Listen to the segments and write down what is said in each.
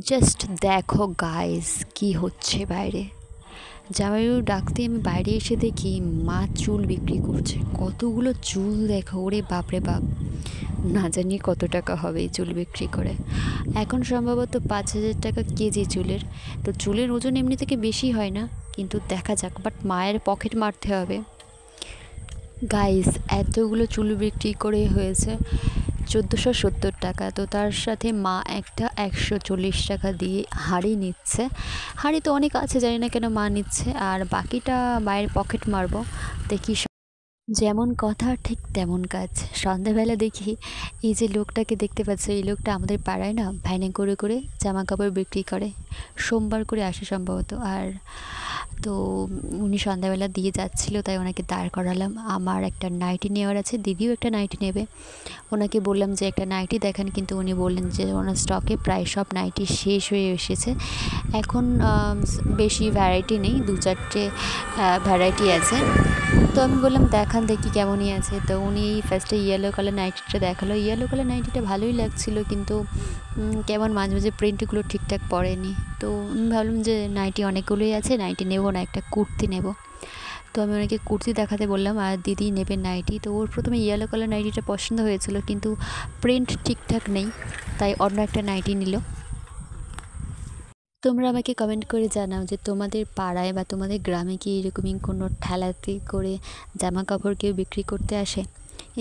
Just দেখো guys কি হচ্ছে বাইরে। জামাইবাবু ডাকতে আমি বাইরে এসে দেখি মা চুল বিক্রি করছে। কতগুলো চুল দেখো, ওরে বাপরে বাপ, না জানি কত টাকা হবে এই চুল বিক্রি করে। এখন সম্ভবত 5,000 টাকা কেজি চুলের। তো চুলের ওজন এমনি থেকে বেশি হয় না, কিন্তু দেখা যাক, বাট মায়ের পকেট মারতে হবে। গাইস এতগুলো চুল বিক্রি করে হয়েছে 1470 টাকা। তো তার সাথে মা একটা 140 টাকা দিয়ে হাঁড়ি নিচ্ছে। হাঁড়ি তো অনেক আছে, জানি না কেন মা নিচ্ছে, আর বাকিটা মায়ের পকেট মারবো। দেখি যেমন কথা ঠিক তেমন কাজ। সন্ধ্যাবেলা দেখি এই যে লোকটাকে দেখতে পাচ্ছি, এই লোকটা আমাদের পাড়ায় না ভ্যানে করে করে জামা কাপড় বিক্রি করে, সোমবার করে আসে সম্ভবত। আর তো উনি সন্ধ্যাবেলা দিয়ে যাচ্ছিলো, তাই ওনাকে দাঁড় করালাম। আমার একটা নাইটি নেওয়ার আছে, দিদিও একটা নাইটি নেবে। ওনাকে বললাম যে একটা নাইটি দেখান, কিন্তু উনি বললেন যে ওনার স্টকে প্রায় সব নাইটি শেষ হয়ে এসেছে। এখন বেশি ভ্যারাইটি নেই, 2-4টে ভ্যারাইটি আছে। তো আমি বললাম দেখান দেখি কেমনই আছে। তো উনি ফার্স্টে ইয়েলো কালার নাইটিটা দেখালো। ইয়েলো কালার নাইটিটা ভালোই লাগছিলো, কিন্তু কেমন মাঝে মাঝে প্রিন্টগুলো ঠিকঠাক পড়েনি। তো আমি ভাবলাম যে নাইটি অনেকগুলোই আছে, নাইটি নেবো না, একটা কুর্তি নেব। তো আমি ওনাকে কুর্তি দেখাতে বললাম, আর দিদি নেবে নাইটি। তো ওর প্রথমে ইয়েলো কালার নাইটিটা পছন্দ হয়েছিল, কিন্তু প্রিন্ট ঠিকঠাক নেই, তাই অন্য একটা নাইটি নিল। তোমরা আমাকে কমেন্ট করে জানাও যে তোমাদের পাড়ায় বা তোমাদের গ্রামে কি এরকমই কোনো ঠেলাতে করে জামা কাপড় কেউ বিক্রি করতে আসে।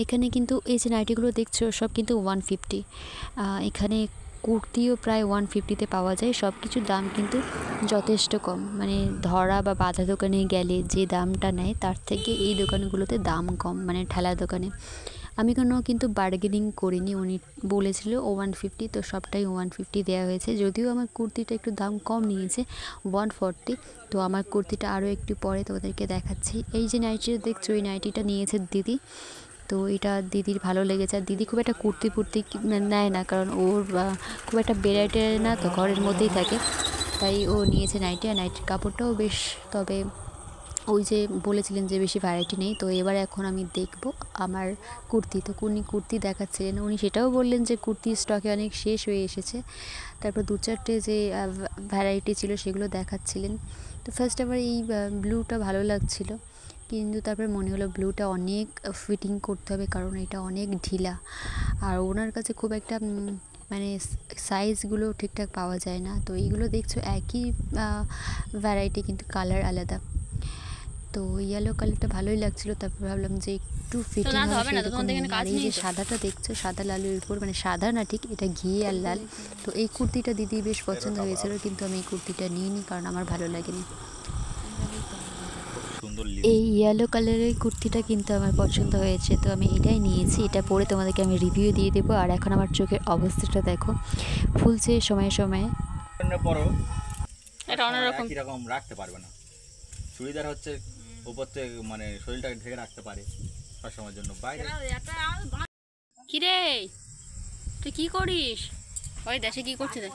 এখানে কিন্তু এই যে নাইটিগুলো দেখছো সব কিন্তু 150। এখানে কুর্তিও প্রায় 150-তে পাওয়া যায়। সব কিছুর দাম কিন্তু যথেষ্ট কম, মানে ধরা বা বাঁধা দোকানে গেলে যে দামটা নেয় তার থেকে এই দোকানগুলোতে দাম কম, মানে ঠেলা দোকানে। আমি কোনো কিন্তু বার্গেনিং করিনি, উনি বলেছিল 150, তো সবটাই 150 দেওয়া হয়েছে। যদিও আমার কুর্তিটা একটু দাম কম নিয়েছে, 140। তো আমার কুর্তিটা আরও একটু পরে তোমাদেরকে দেখাচ্ছি। এই যে নাইটিটা দেখছো, এই নাইটিটা নিয়েছে দিদি। তো এটা দিদির ভালো লেগেছে। আর দিদি খুব একটা কুর্তি নেয় না, কারণ ওর খুব একটা বেড়াইটে না, তো ঘরের মধ্যেই থাকে, তাই ও নিয়েছে নাইটি। আর নাইটির কাপড়টাও বেশ, তবে ওই যে বলেছিলেন যে বেশি ভ্যারাইটি নেই। তো এবার এখন আমি দেখব আমার কুর্তি। তো উনি কুর্তি দেখাচ্ছিলেন, উনি সেটাও বললেন যে কুর্তি স্টকে অনেক শেষ হয়ে এসেছে। তারপর 2-4টে যে ভ্যারাইটি ছিল সেগুলো দেখাচ্ছিলেন। তো ফার্স্ট আমার এই ব্লুটা ভালো লাগছিল, কিন্তু তারপর মনে হলো ব্লুটা অনেক ফিটিং করতে হবে, কারণ এটা অনেক ঢিলা। আর ওনার কাছে খুব একটা মানে সাইজগুলো ঠিকঠাক পাওয়া যায় না। তো এইগুলো দেখছো একই ভ্যারাইটি, কিন্তু কালার আলাদা। তো ইয়েলো কালারটা ভালোই লাগছিলো। তারপর ভাবলাম যে একটু ফিটিং হবে সেরকম। আর এই যে সাদাটা দেখছো, সাদা লালের উপর, মানে সাদা না ঠিক, এটা ঘি আর লাল। তো এই কুর্তিটা দিদি বেশ পছন্দ হয়েছিল, কিন্তু আমি এই কুর্তিটা নিইনি, কারণ আমার ভালো লাগেনি। এই ইয়েলো কালারের কুর্তিটা কিন্তু আমার পছন্দ হয়েছে, তো আমি এটাই নিয়েছি। এটা পরে তোমাদেরকে আমি রিভিউ দিয়ে দেবো। আর এখন আমার চোখের অবস্থাটা দেখো, ফুলছে সময়ে সময়ে। এটা অন্যরকম রকম রাখতে পারবে না। চুড়িদার হচ্ছে উপর থেকে মানে শরীরটাকে ঢেকে রাখতে পারে সবসময়ের জন্য। বাইরে কি রে, তুই কি করিস? ওই দেশে কি করছে রে?